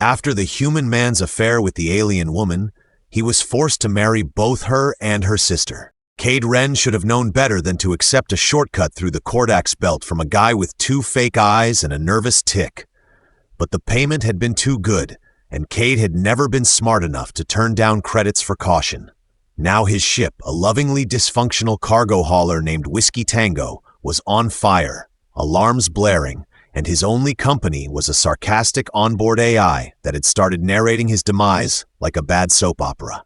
After the human man's affair with the alien woman, he was forced to marry both her and her sister. Kade Wren should have known better than to accept a shortcut through the Kordax belt from a guy with 2 fake eyes and a nervous tick. But the payment had been too good, and Kade had never been smart enough to turn down credits for caution. Now his ship, a lovingly dysfunctional cargo hauler named Whiskey Tango, was on fire, alarms blaring, and his only company was a sarcastic onboard AI that had started narrating his demise like a bad soap opera.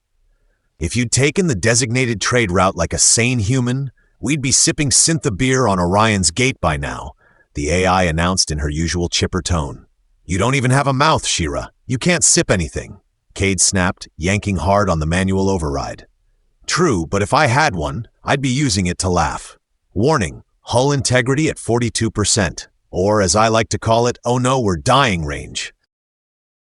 If you'd taken the designated trade route like a sane human, we'd be sipping Syntha beer on Orion's Gate by now, the AI announced in her usual chipper tone. You don't even have a mouth, Zheria. You can't sip anything, Kade snapped, yanking hard on the manual override. True, but if I had one, I'd be using it to laugh. Warning, hull integrity at 42%, or as I like to call it, oh no, we're dying range.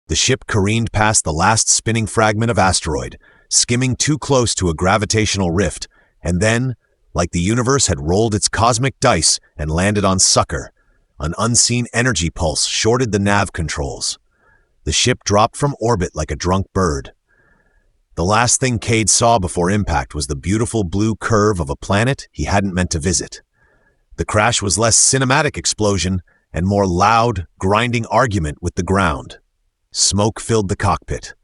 The ship careened past the last spinning fragment of asteroid, skimming too close to a gravitational rift, and then, like the universe had rolled its cosmic dice and landed on Sucker, an unseen energy pulse shorted the nav controls. The ship dropped from orbit like a drunk bird. The last thing Kade saw before impact was the beautiful blue curve of a planet he hadn't meant to visit. The crash was less cinematic explosion and more loud, grinding argument with the ground. Smoke filled the cockpit.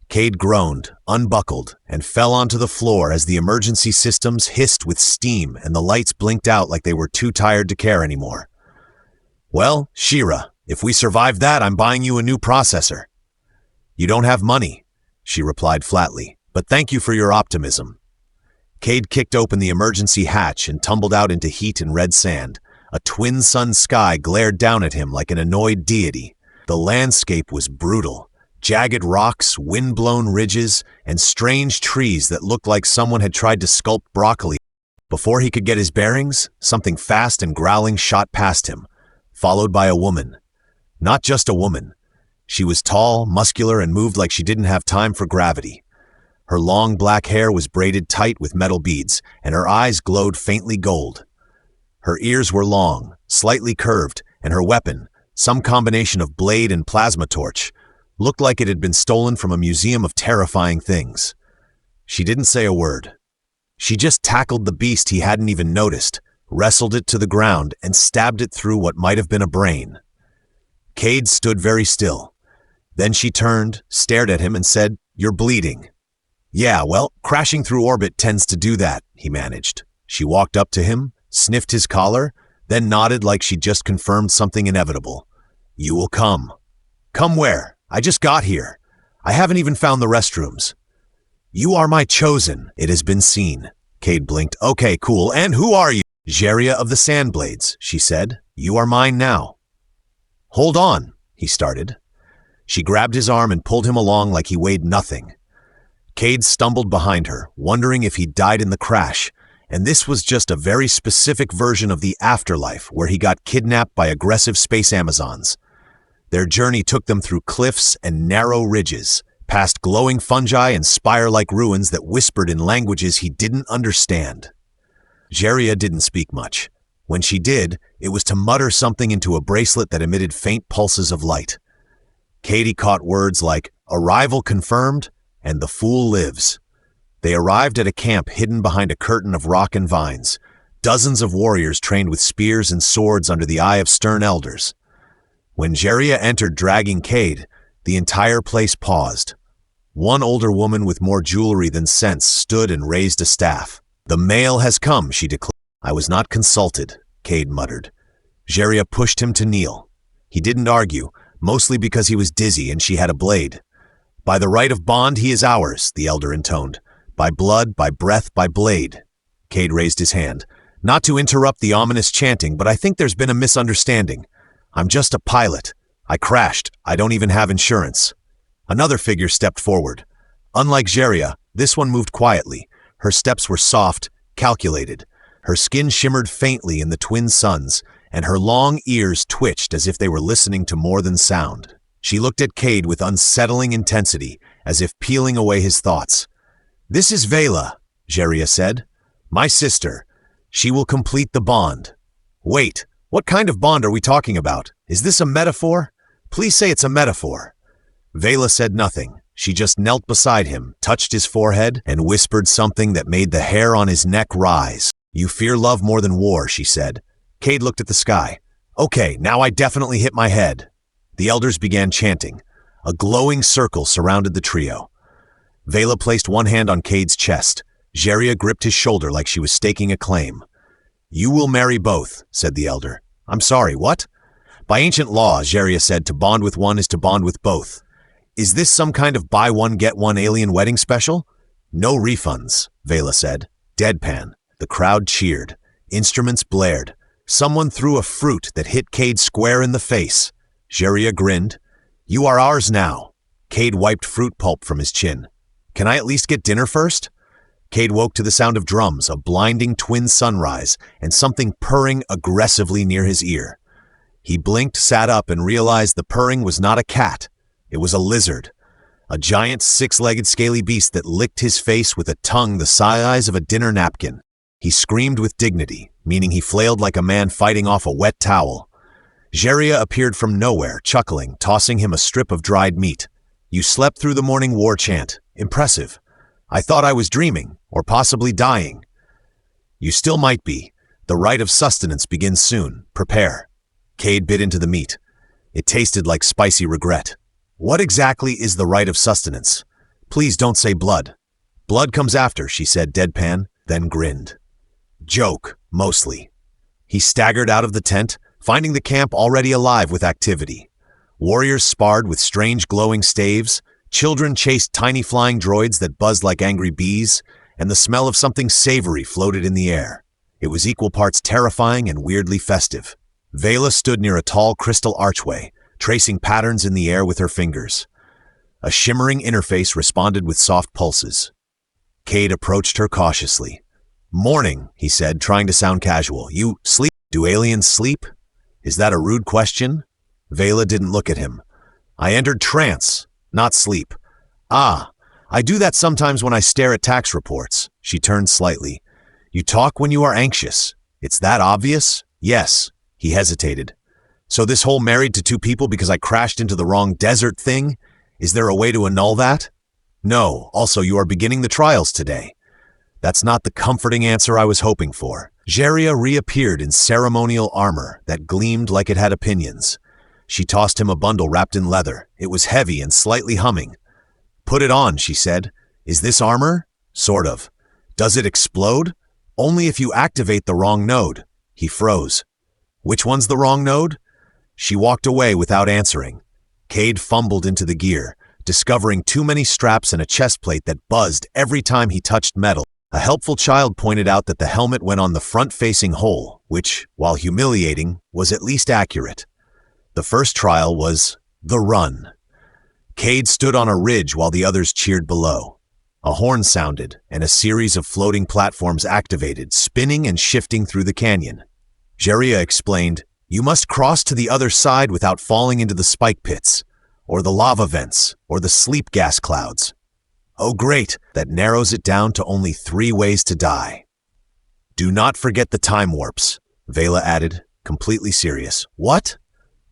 Kade groaned, unbuckled, and fell onto the floor as the emergency systems hissed with steam and the lights blinked out like they were too tired to care anymore. Well, Zheria, if we survive that, I'm buying you a new processor. You don't have money, she replied flatly, but thank you for your optimism. Kade kicked open the emergency hatch and tumbled out into heat and red sand. A twin-sun sky glared down at him like an annoyed deity. The landscape was brutal. Jagged rocks, wind-blown ridges, and strange trees that looked like someone had tried to sculpt broccoli. Before he could get his bearings, something fast and growling shot past him, followed by a woman. Not just a woman. She was tall, muscular, and moved like she didn't have time for gravity. Her long black hair was braided tight with metal beads, and her eyes glowed faintly gold. Her ears were long, slightly curved, and her weapon, some combination of blade and plasma torch, looked like it had been stolen from a museum of terrifying things. She didn't say a word. She just tackled the beast he hadn't even noticed, wrestled it to the ground, and stabbed it through what might have been a brain. Kade stood very still. Then she turned, stared at him, and said, "You're bleeding." "Yeah, well, crashing through orbit tends to do that," he managed. She walked up to him, sniffed his collar, then nodded like she'd just confirmed something inevitable. "You will come." "Come where? I just got here. I haven't even found the restrooms." "You are my chosen, it has been seen." Kade blinked. "Okay, cool. And who are you?" "Zheria of the Sandblades," she said. "You are mine now." "Hold on," he started. She grabbed his arm and pulled him along like he weighed nothing. Kade stumbled behind her, wondering if he'd died in the crash, and this was just a very specific version of the afterlife where he got kidnapped by aggressive space Amazons. Their journey took them through cliffs and narrow ridges, past glowing fungi and spire-like ruins that whispered in languages he didn't understand. Zheria didn't speak much. When she did, it was to mutter something into a bracelet that emitted faint pulses of light. Kade caught words like, "Arrival confirmed," and "The fool lives." They arrived at a camp hidden behind a curtain of rock and vines, dozens of warriors trained with spears and swords under the eye of stern elders. When Zheria entered dragging Kade, the entire place paused. One older woman with more jewelry than sense stood and raised a staff. "The mail has come," she declared. "I was not consulted," Kade muttered. Zheria pushed him to kneel. He didn't argue, mostly because he was dizzy and she had a blade. "By the right of bond, he is ours," the elder intoned. "By blood, by breath, by blade." Kade raised his hand. "Not to interrupt the ominous chanting, but I think there's been a misunderstanding. I'm just a pilot. I crashed. I don't even have insurance." Another figure stepped forward. Unlike Zheria, this one moved quietly. Her steps were soft, calculated. Her skin shimmered faintly in the twin suns, and her long ears twitched as if they were listening to more than sound. She looked at Kade with unsettling intensity, as if peeling away his thoughts. "This is Veyla," Zheria said. "My sister. She will complete the bond." "Wait, what kind of bond are we talking about? Is this a metaphor? Please say it's a metaphor." Veyla said nothing. She just knelt beside him, touched his forehead, and whispered something that made the hair on his neck rise. "You fear love more than war," she said. Kade looked at the sky. "Okay, now I definitely hit my head." The elders began chanting. A glowing circle surrounded the trio. Veyla placed one hand on Kade's chest. Zheria gripped his shoulder like she was staking a claim. "You will marry both," said the elder. "I'm sorry, what?" "By ancient law," Zheria said, "to bond with one is to bond with both." "Is this some kind of buy one get one alien wedding special?" "No refunds," Veyla said. Deadpan. The crowd cheered. Instruments blared. Someone threw a fruit that hit Kade square in the face. Zheria grinned. "You are ours now." Kade wiped fruit pulp from his chin. "Can I at least get dinner first?" Kade woke to the sound of drums, a blinding twin sunrise, and something purring aggressively near his ear. He blinked, sat up, and realized the purring was not a cat. It was a lizard. A giant six-legged scaly beast that licked his face with a tongue the size of a dinner napkin. He screamed with dignity, meaning he flailed like a man fighting off a wet towel. Zheria appeared from nowhere, chuckling, tossing him a strip of dried meat. "You slept through the morning war chant. Impressive. I thought I was dreaming, or possibly dying." "You still might be. The rite of sustenance begins soon. Prepare." Kade bit into the meat. It tasted like spicy regret. "What exactly is the rite of sustenance? Please don't say blood." "Blood comes after," she said deadpan, then grinned. "Joke, mostly." He staggered out of the tent, finding the camp already alive with activity. Warriors sparred with strange glowing staves, children chased tiny flying droids that buzzed like angry bees, and the smell of something savory floated in the air. It was equal parts terrifying and weirdly festive. Veyla stood near a tall crystal archway, tracing patterns in the air with her fingers. A shimmering interface responded with soft pulses. Kade approached her cautiously. "Morning," he said, trying to sound casual. "You sleep? Do aliens sleep? Is that a rude question?" Veyla didn't look at him. "I entered trance, not sleep." "Ah, I do that sometimes when I stare at tax reports." She turned slightly. "You talk when you are anxious. It's that obvious?" "Yes." He hesitated. "So this whole married to two people because I crashed into the wrong desert thing? Is there a way to annul that?" "No. Also, you are beginning the trials today." "That's not the comforting answer I was hoping for." Zheria reappeared in ceremonial armor that gleamed like it had opinions. She tossed him a bundle wrapped in leather. It was heavy and slightly humming. "Put it on," she said. "Is this armor?" "Sort of." "Does it explode?" "Only if you activate the wrong node." He froze. "Which one's the wrong node?" She walked away without answering. Kade fumbled into the gear, discovering too many straps and a chest plate that buzzed every time he touched metal. A helpful child pointed out that the helmet went on the front-facing hole, which, while humiliating, was at least accurate. The first trial was the run. Kade stood on a ridge while the others cheered below. A horn sounded, and a series of floating platforms activated, spinning and shifting through the canyon. Zheria explained, "You must cross to the other side without falling into the spike pits, or the lava vents, or the sleep gas clouds." "Oh great, that narrows it down to only 3 ways to die." "Do not forget the time warps," Veyla added, completely serious. "What?"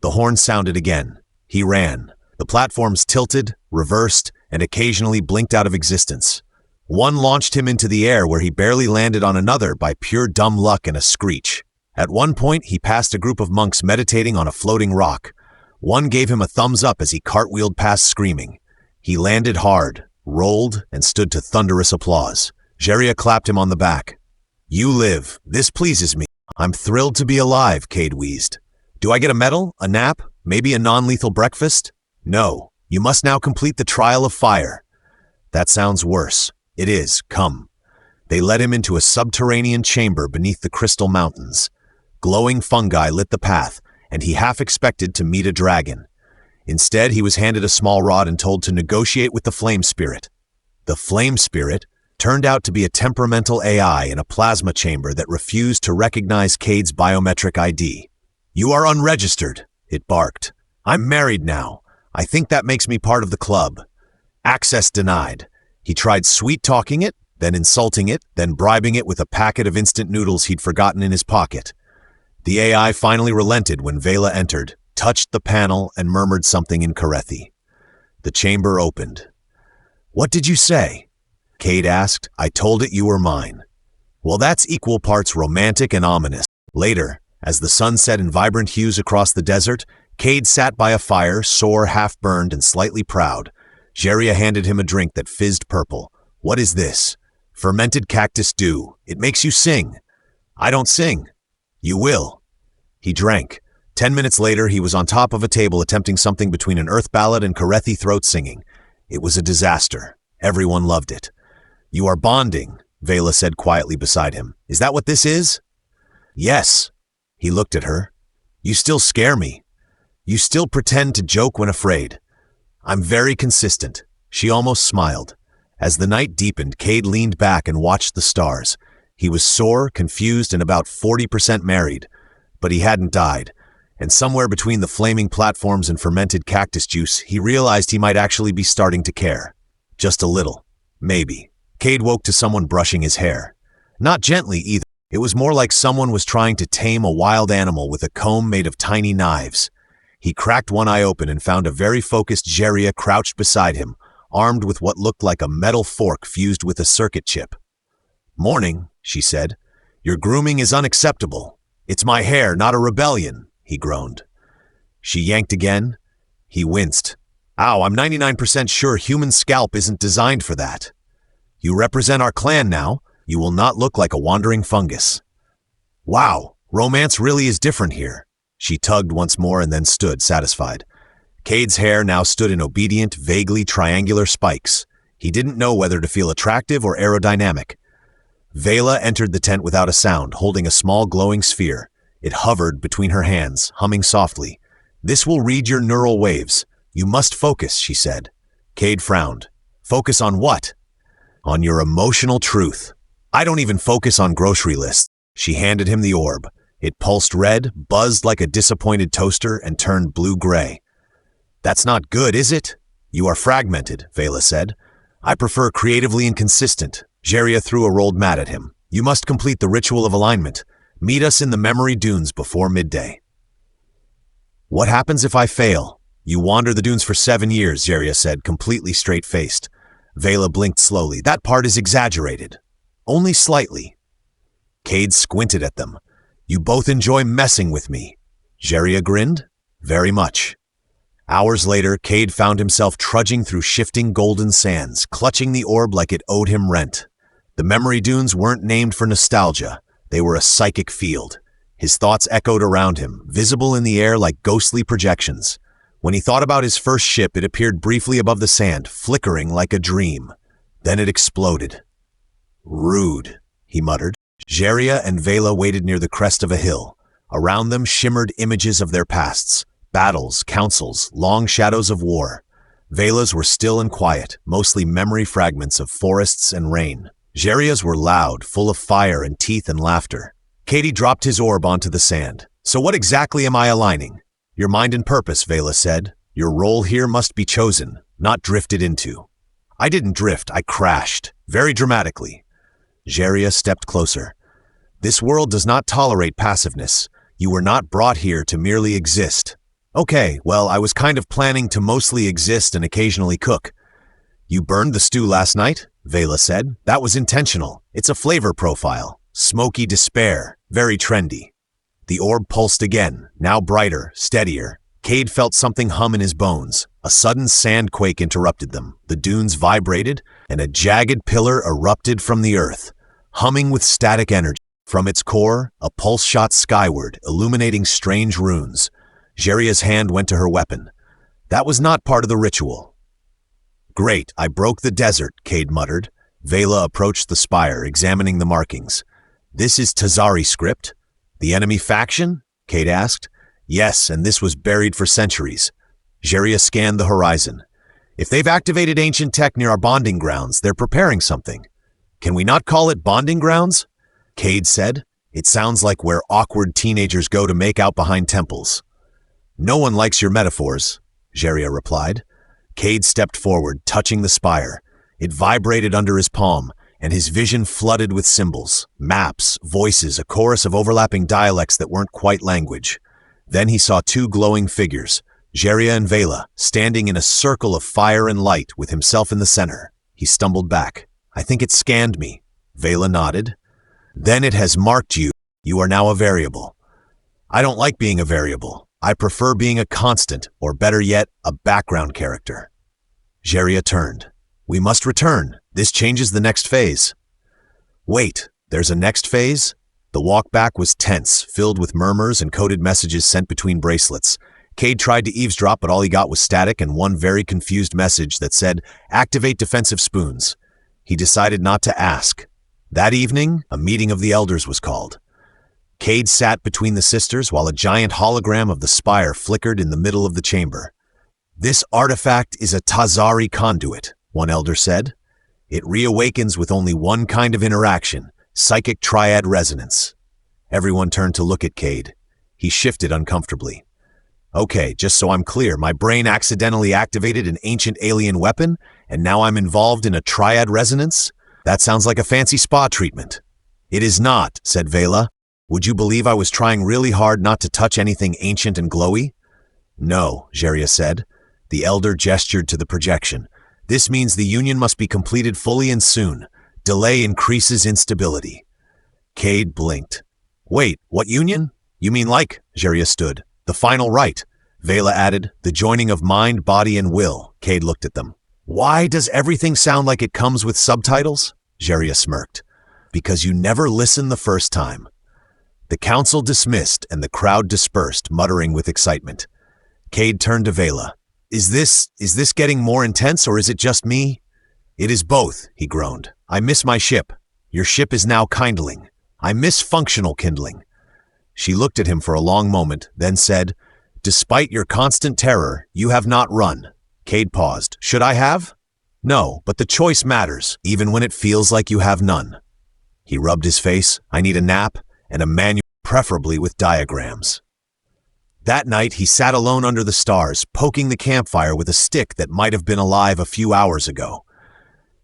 The horn sounded again. He ran. The platforms tilted, reversed, and occasionally blinked out of existence. One launched him into the air where he barely landed on another by pure dumb luck and a screech. At one point, he passed a group of monks meditating on a floating rock. One gave him a thumbs up as he cartwheeled past screaming. He landed hard, rolled, and stood to thunderous applause. Zheria clapped him on the back. "You live. This pleases me. I'm thrilled to be alive," Kade wheezed. "Do I get a medal, a nap, maybe a non-lethal breakfast?" "No. You must now complete the trial of fire." "That sounds worse." "It is. Come." They led him into a subterranean chamber beneath the crystal mountains. Glowing fungi lit the path, and he half expected to meet a dragon. Instead, he was handed a small rod and told to negotiate with the Flame Spirit. The Flame Spirit turned out to be a temperamental AI in a plasma chamber that refused to recognize Kade's biometric ID. "You are unregistered," it barked. "I'm married now. I think that makes me part of the club." Access denied. He tried sweet-talking it, then insulting it, then bribing it with a packet of instant noodles he'd forgotten in his pocket. The AI finally relented when Veyla entered, touched the panel, and murmured something in Karethi. The chamber opened. "What did you say?" Kade asked. "I told it you were mine." Well, that's equal parts romantic and ominous. Later, as the sun set in vibrant hues across the desert, Kade sat by a fire, sore, half-burned, and slightly proud. Zheria handed him a drink that fizzed purple. "What is this?" "Fermented cactus dew. It makes you sing." "I don't sing." "You will." He drank. 10 minutes later, he was on top of a table attempting something between an earth ballad and Karethi throat singing. It was a disaster. Everyone loved it. "You are bonding," Veyla said quietly beside him. "Is that what this is?" "Yes." He looked at her. "You still scare me. You still pretend to joke when afraid." "I'm very consistent." She almost smiled. As the night deepened, Kade leaned back and watched the stars. He was sore, confused, and about 40% married. But he hadn't died. And somewhere between the flaming platforms and fermented cactus juice, he realized he might actually be starting to care. Just a little. Maybe. Kade woke to someone brushing his hair. Not gently either. It was more like someone was trying to tame a wild animal with a comb made of tiny knives. He cracked one eye open and found a very focused Zheria crouched beside him, armed with what looked like a metal fork fused with a circuit chip. "Morning," she said. "Your grooming is unacceptable. It's my hair, not a rebellion," he groaned. She yanked again. He winced. "Ow, I'm 99% sure human scalp isn't designed for that. You represent our clan now. You will not look like a wandering fungus." "Wow, romance really is different here." She tugged once more and then stood, satisfied. Kade's hair now stood in obedient, vaguely triangular spikes. He didn't know whether to feel attractive or aerodynamic. Veyla entered the tent without a sound, holding a small glowing sphere. It hovered between her hands, humming softly. "This will read your neural waves. You must focus," she said. Kade frowned. "Focus on what?" "On your emotional truth." "I don't even focus on grocery lists." She handed him the orb. It pulsed red, buzzed like a disappointed toaster, and turned blue-gray. "That's not good, is it?" "You are fragmented," Veyla said. "I prefer creatively inconsistent." Zheria threw a rolled mat at him. "You must complete the ritual of alignment. Meet us in the memory dunes before midday." "What happens if I fail?" "You wander the dunes for 7 years," Zheria said, completely straight-faced. Veyla blinked slowly. "That part is exaggerated." "Only slightly." Kade squinted at them. "You both enjoy messing with me." Zheria grinned. "Very much." Hours later, Kade found himself trudging through shifting golden sands, clutching the orb like it owed him rent. The memory dunes weren't named for nostalgia. They were a psychic field. His thoughts echoed around him, visible in the air like ghostly projections. When he thought about his first ship, it appeared briefly above the sand, flickering like a dream. Then it exploded. "Rude," he muttered. Zheria and Veyla waited near the crest of a hill. Around them shimmered images of their pasts. Battles, councils, long shadows of war. Veyla's were still and quiet, mostly memory fragments of forests and rain. Zheria's were loud, full of fire and teeth and laughter. Kade dropped his orb onto the sand. "So what exactly am I aligning?" "Your mind and purpose," Veyla said. "Your role here must be chosen, not drifted into." "I didn't drift, I crashed. Very dramatically." Zheria stepped closer. "This world does not tolerate passiveness. You were not brought here to merely exist." "Okay, well, I was kind of planning to mostly exist and occasionally cook." "You burned the stew last night?" Veyla said. "That was intentional. It's a flavor profile. Smoky despair. Very trendy." The orb pulsed again, now brighter, steadier. Kade felt something hum in his bones. A sudden sandquake interrupted them. The dunes vibrated, and a jagged pillar erupted from the earth, humming with static energy. From its core, a pulse shot skyward, illuminating strange runes. Zheria's hand went to her weapon. "That was not part of the ritual." "Great, I broke the desert," Kade muttered. Veyla approached the spire, examining the markings. "This is Tazari script." "The enemy faction?" Kade asked. "Yes, and this was buried for centuries." Zheria scanned the horizon. "If they've activated ancient tech near our bonding grounds, they're preparing something." "Can we not call it bonding grounds?" Kade said. "It sounds like where awkward teenagers go to make out behind temples." "No one likes your metaphors," Zheria replied. Kade stepped forward, touching the spire. It vibrated under his palm, and his vision flooded with symbols, maps, voices, a chorus of overlapping dialects that weren't quite language. Then he saw 2 glowing figures. Zheria and Veyla, standing in a circle of fire and light with himself in the center. He stumbled back. I think it scanned me. Veyla nodded. Then it has marked you. You are now a variable. I don't like being a variable. I prefer being a constant, or better yet, a background character. Zheria turned. We must return. This changes the next phase. Wait, there's a next phase? The walk back was tense, filled with murmurs and coded messages sent between bracelets. Kade tried to eavesdrop, but all he got was static and one very confused message that said, "Activate defensive spoons." He decided not to ask. That evening, a meeting of the elders was called. Kade sat between the sisters while a giant hologram of the spire flickered in the middle of the chamber. This artifact is a Tazari conduit, one elder said. It reawakens with only one kind of interaction, psychic triad resonance. Everyone turned to look at Kade. He shifted uncomfortably. Okay, just so I'm clear, my brain accidentally activated an ancient alien weapon, and now I'm involved in a triad resonance? That sounds like a fancy spa treatment. It is not, said Veyla. Would you believe I was trying really hard not to touch anything ancient and glowy? No, Zheria said. The elder gestured to the projection. This means the union must be completed fully and soon. Delay increases instability. Kade blinked. Wait, what union? You mean like, Zheria stood. The final rite. Veyla added, the joining of mind, body, and will. Kade looked at them. Why does everything sound like it comes with subtitles? Zheria smirked. Because you never listen the first time. The council dismissed and the crowd dispersed, muttering with excitement. Kade turned to Veyla. Is this getting more intense, or is it just me? It is both, he groaned. I miss my ship. Your ship is now kindling. I miss functional kindling. She looked at him for a long moment, then said, Despite your constant terror, you have not run. Kade paused. Should I have? No, but the choice matters, even when it feels like you have none. He rubbed his face. I need a nap, and a manual, preferably with diagrams. That night, he sat alone under the stars, poking the campfire with a stick that might have been alive a few hours ago.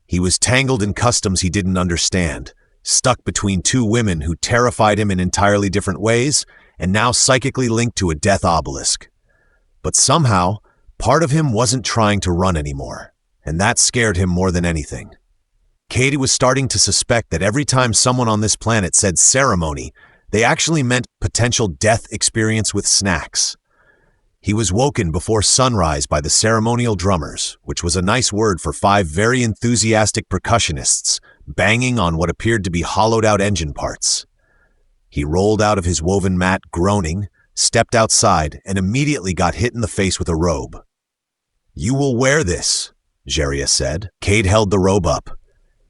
He was tangled in customs he didn't understand, stuck between two women who terrified him in entirely different ways, and now psychically linked to a death obelisk. But somehow, part of him wasn't trying to run anymore, and that scared him more than anything. Kade was starting to suspect that every time someone on this planet said ceremony, they actually meant potential death experience with snacks. He was woken before sunrise by the ceremonial drummers, which was a nice word for 5 very enthusiastic percussionists, banging on what appeared to be hollowed-out engine parts. He rolled out of his woven mat, groaning, stepped outside, and immediately got hit in the face with a robe. You will wear this, Zheria said. Kade held the robe up.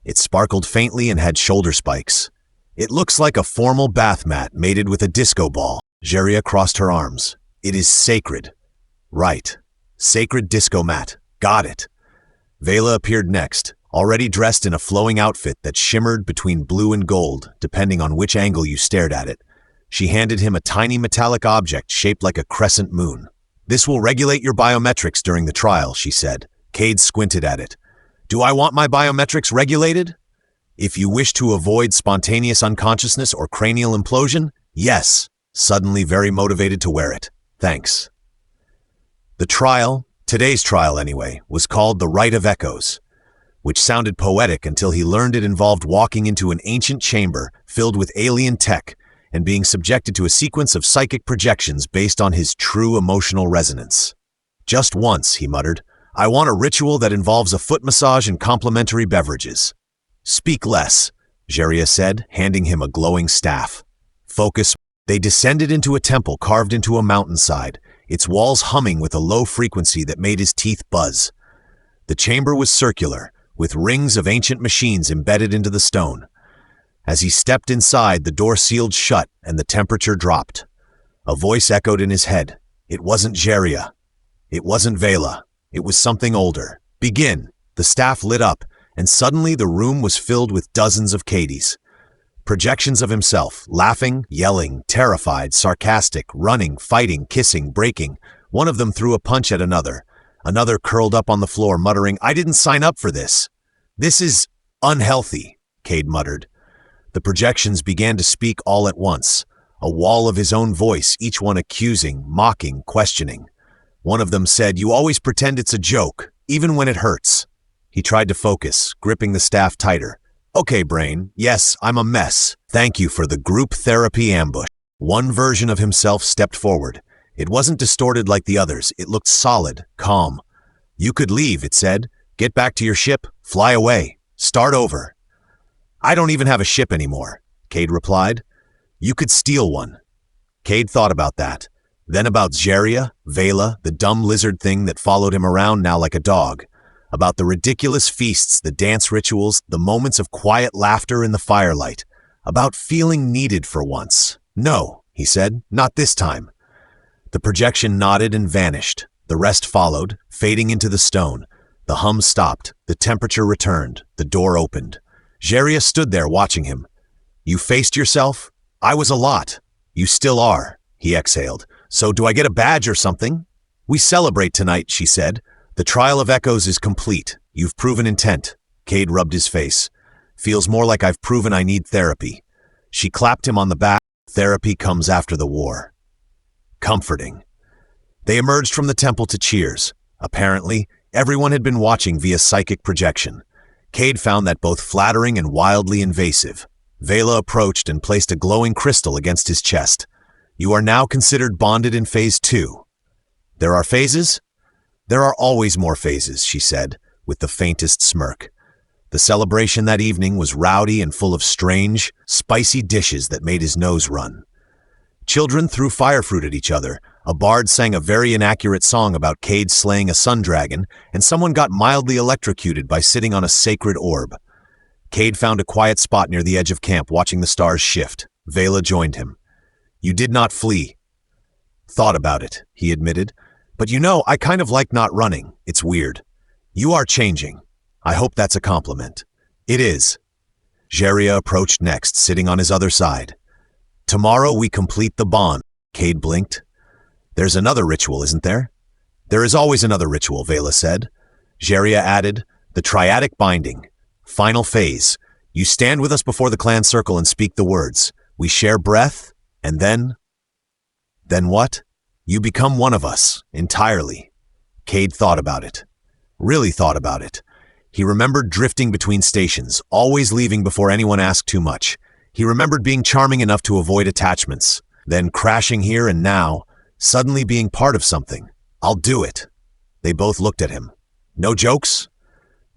It sparkled faintly and had shoulder spikes. It looks like a formal bath mat mated with a disco ball. Zheria crossed her arms. It is sacred. Right. Sacred disco mat. Got it. Veyla appeared next, already dressed in a flowing outfit that shimmered between blue and gold, depending on which angle you stared at it. She handed him a tiny metallic object shaped like a crescent moon. This will regulate your biometrics during the trial, she said. Kade squinted at it. Do I want my biometrics regulated? If you wish to avoid spontaneous unconsciousness or cranial implosion, yes. Suddenly very motivated to wear it. Thanks. The trial, today's trial anyway, was called the Rite of Echoes, which sounded poetic until he learned it involved walking into an ancient chamber filled with alien tech and being subjected to a sequence of psychic projections based on his true emotional resonance. Just once, he muttered, I want a ritual that involves a foot massage and complimentary beverages. Speak less, Zheria said, handing him a glowing staff. Focus. They descended into a temple carved into a mountainside, its walls humming with a low frequency that made his teeth buzz. The chamber was circular, with rings of ancient machines embedded into the stone. As he stepped inside, the door sealed shut and the temperature dropped. A voice echoed in his head. It wasn't Zheria. It wasn't Veyla. It was something older. Begin. The staff lit up, and suddenly the room was filled with dozens of Kades. Projections of himself, laughing, yelling, terrified, sarcastic, running, fighting, kissing, breaking. One of them threw a punch at another. Another curled up on the floor, muttering, I didn't sign up for this. This is unhealthy, Kade muttered. The projections began to speak all at once, a wall of his own voice, each one accusing, mocking, questioning. One of them said, "You always pretend it's a joke, even when it hurts." He tried to focus, gripping the staff tighter. "Okay, brain. Yes, I'm a mess. Thank you for the group therapy ambush." One version of himself stepped forward. It wasn't distorted like the others. It looked solid, calm. "You could leave," it said. "Get back to your ship, fly away, start over." "I don't even have a ship anymore," Kade replied. "You could steal one." Kade thought about that. Then about Zheria, Veyla, the dumb lizard thing that followed him around now like a dog. About the ridiculous feasts, the dance rituals, the moments of quiet laughter in the firelight. About feeling needed for once. "No," he said, "not this time." The projection nodded and vanished. The rest followed, fading into the stone. The hum stopped. The temperature returned. The door opened. Zheria stood there watching him. "You faced yourself? I was a lot." "You still are," he exhaled. "So do I get a badge or something?" "We celebrate tonight," she said. "The trial of echoes is complete. You've proven intent." Kade rubbed his face. "Feels more like I've proven I need therapy." She clapped him on the back. "Therapy comes after the war." Comforting. They emerged from the temple to cheers. Apparently, everyone had been watching via psychic projection. Kade found that both flattering and wildly invasive. Veyla approached and placed a glowing crystal against his chest. "You are now considered bonded in phase 2. "There are phases?" "There are always more phases," she said, with the faintest smirk. The celebration that evening was rowdy and full of strange, spicy dishes that made his nose run. Children threw fire fruit at each other. A bard sang a very inaccurate song about Kade slaying a sun dragon, and someone got mildly electrocuted by sitting on a sacred orb. Kade found a quiet spot near the edge of camp, watching the stars shift. Veyla joined him. "You did not flee." "Thought about it," he admitted. "But you know, I kind of like not running. It's weird." "You are changing. I hope that's a compliment." "It is." Zheria approached next, sitting on his other side. "Tomorrow we complete the bond." Kade blinked. "There's another ritual, isn't there?" "There is always another ritual," Veyla said. Zheria added, "The triadic binding. Final phase. You stand with us before the clan circle and speak the words. We share breath, and then..." "Then what?" "You become one of us, entirely." Kade thought about it. Really thought about it. He remembered drifting between stations, always leaving before anyone asked too much. He remembered being charming enough to avoid attachments, then crashing here and now, suddenly being part of something. "I'll do it." They both looked at him. "No jokes?"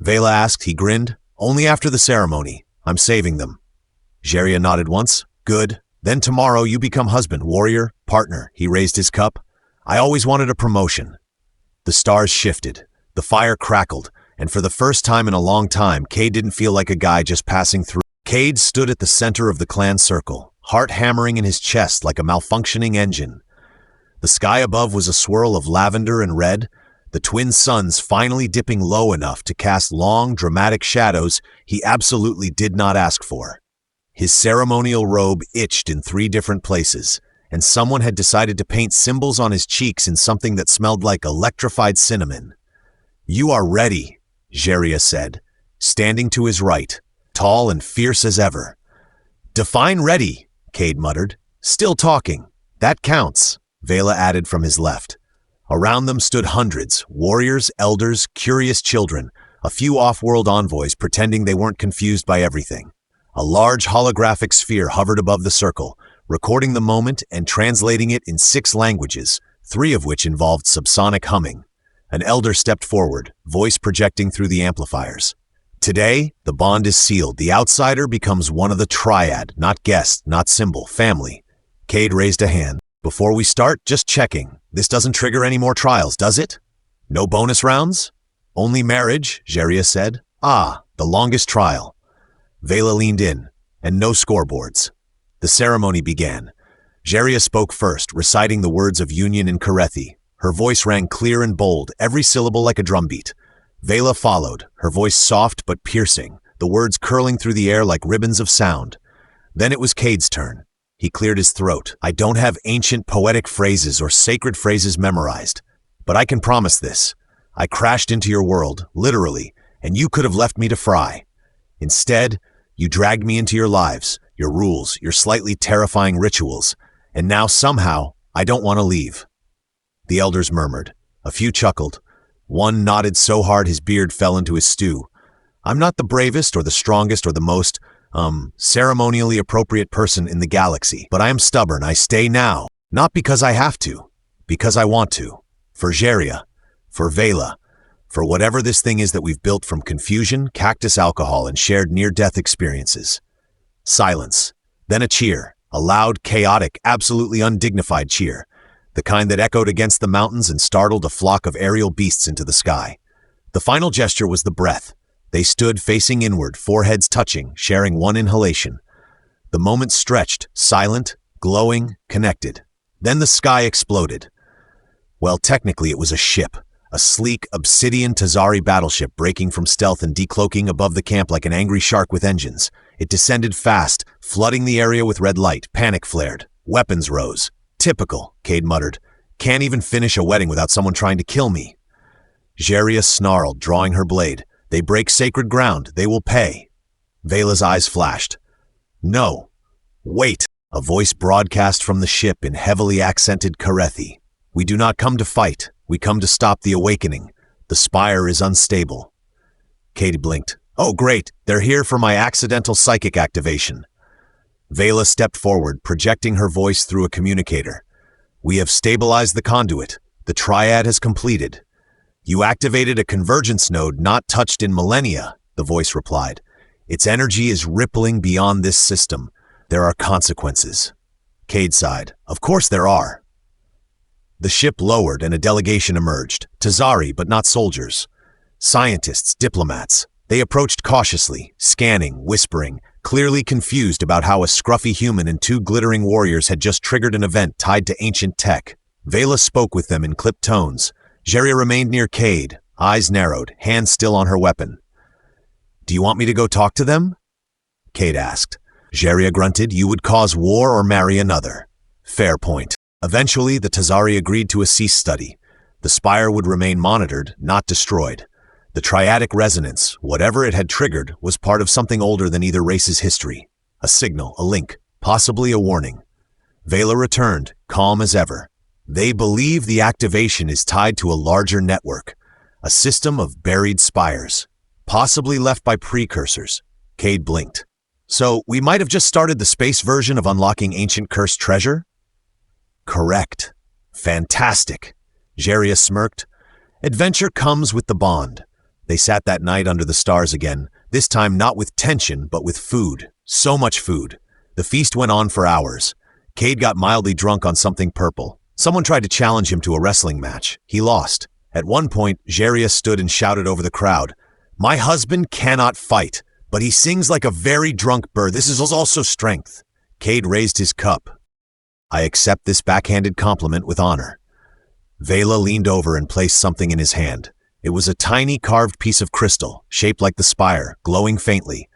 Veyla asked. He grinned. "Only after the ceremony. I'm saving them." Zheria nodded once. "Good. Then tomorrow you become husband, warrior, partner." He raised his cup. "I always wanted a promotion." The stars shifted. The fire crackled, and for the first time in a long time, Kade didn't feel like a guy just passing through. Kade stood at the center of the clan circle, heart hammering in his chest like a malfunctioning engine. The sky above was a swirl of lavender and red, the twin suns finally dipping low enough to cast long, dramatic shadows he absolutely did not ask for. His ceremonial robe itched in 3 different places, and someone had decided to paint symbols on his cheeks in something that smelled like electrified cinnamon. "You are ready," Zheria said, standing to his right, tall and fierce as ever. "Define ready," Kade muttered. "Still talking. That counts," Veyla added from his left. Around them stood hundreds, warriors, elders, curious children, a few off-world envoys pretending they weren't confused by everything. A large holographic sphere hovered above the circle, recording the moment and translating it in 6 languages, 3 of which involved subsonic humming. An elder stepped forward, voice projecting through the amplifiers. "Today, the bond is sealed. The outsider becomes one of the triad, not guest, not symbol, family." Kade raised a hand. "Before we start, just checking. This doesn't trigger any more trials, does it? No bonus rounds?" "Only marriage," Zheria said. "Ah, the longest trial." Veyla leaned in, and no scoreboards. The ceremony began. Zheria spoke first, reciting the words of union in Karethi. Her voice rang clear and bold, every syllable like a drumbeat. Veyla followed, her voice soft but piercing, the words curling through the air like ribbons of sound. Then it was Kade's turn. He cleared his throat. "I don't have ancient poetic phrases or sacred phrases memorized, but I can promise this. I crashed into your world, literally, and you could have left me to fry. Instead, you dragged me into your lives, your rules, your slightly terrifying rituals, and now somehow I don't want to leave." The elders murmured. A few chuckled. One nodded so hard his beard fell into his stew. I'm not the bravest or the strongest or the most, ceremonially appropriate person in the galaxy, but I am stubborn. I stay now. Not because I have to, because I want to. For Zheria, for Veyla, for whatever this thing is that we've built from confusion, cactus alcohol, and shared near-death experiences. Silence. Then a cheer. A loud, chaotic, absolutely undignified cheer. The kind that echoed against the mountains and startled a flock of aerial beasts into the sky. The final gesture was the breath. They stood facing inward, foreheads touching, sharing one inhalation. The moment stretched, silent, glowing, connected. Then the sky exploded. Well, technically it was a ship. A sleek, obsidian Tazari battleship breaking from stealth and decloaking above the camp like an angry shark with engines. It descended fast, flooding the area with red light. Panic flared. Weapons rose. Typical, Kade muttered. Can't even finish a wedding without someone trying to kill me. Zheria snarled, drawing her blade. They break sacred ground. They will pay. Veyla's eyes flashed. No. Wait. A voice broadcast from the ship in heavily accented Karethi. We do not come to fight. We come to stop the awakening. The spire is unstable. Kade blinked. Oh, great. They're here for my accidental psychic activation. Veyla stepped forward, projecting her voice through a communicator. We have stabilized the conduit. The triad has completed. You activated a convergence node not touched in millennia, the voice replied. Its energy is rippling beyond this system. There are consequences. Kade sighed. Of course there are. The ship lowered and a delegation emerged. Tazari, but not soldiers. Scientists, diplomats. They approached cautiously, scanning, whispering, clearly confused about how a scruffy human and two glittering warriors had just triggered an event tied to ancient tech. Veyla spoke with them in clipped tones. Zheria remained near Kade, eyes narrowed, hands still on her weapon. Do you want me to go talk to them? Kade asked. Zheria grunted. You would cause war or marry another. Fair point. Eventually, the Tazari agreed to a cease study. The spire would remain monitored, not destroyed. The triadic resonance, whatever it had triggered, was part of something older than either race's history. A signal, a link, possibly a warning. Veyla returned, calm as ever. They believe the activation is tied to a larger network, a system of buried spires, possibly left by precursors. Kade blinked. So, we might have just started the space version of unlocking ancient cursed treasure? Correct. Fantastic. Zheria smirked. Adventure comes with the bond. They sat that night under the stars again, this time not with tension, but with food. So much food. The feast went on for hours. Kade got mildly drunk on something purple. Someone tried to challenge him to a wrestling match. He lost. At one point, Zheria stood and shouted over the crowd, My husband cannot fight, but he sings like a very drunk bird. This is also strength. Kade raised his cup. I accept this backhanded compliment with honor. Veyla leaned over and placed something in his hand. It was a tiny carved piece of crystal, shaped like the spire, glowing faintly.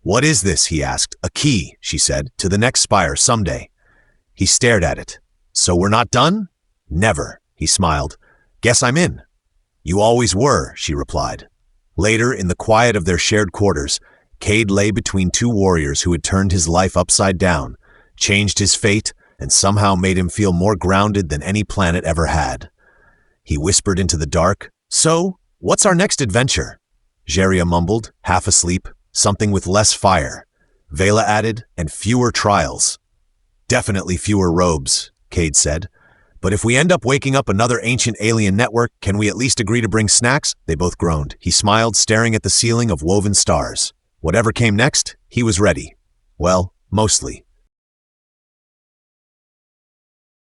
What is this? He asked. A key, she said, to the next spire someday. He stared at it. So we're not done? Never, he smiled. Guess I'm in. You always were, she replied. Later, in the quiet of their shared quarters, Kade lay between two warriors who had turned his life upside down, changed his fate, and somehow made him feel more grounded than any planet ever had. He whispered into the dark, So, what's our next adventure? Zheria mumbled, half asleep, something with less fire. Veyla added, and fewer trials. Definitely fewer robes, Kade said. But if we end up waking up another ancient alien network, can we at least agree to bring snacks? They both groaned. He smiled, staring at the ceiling of woven stars. Whatever came next, he was ready. Well, mostly.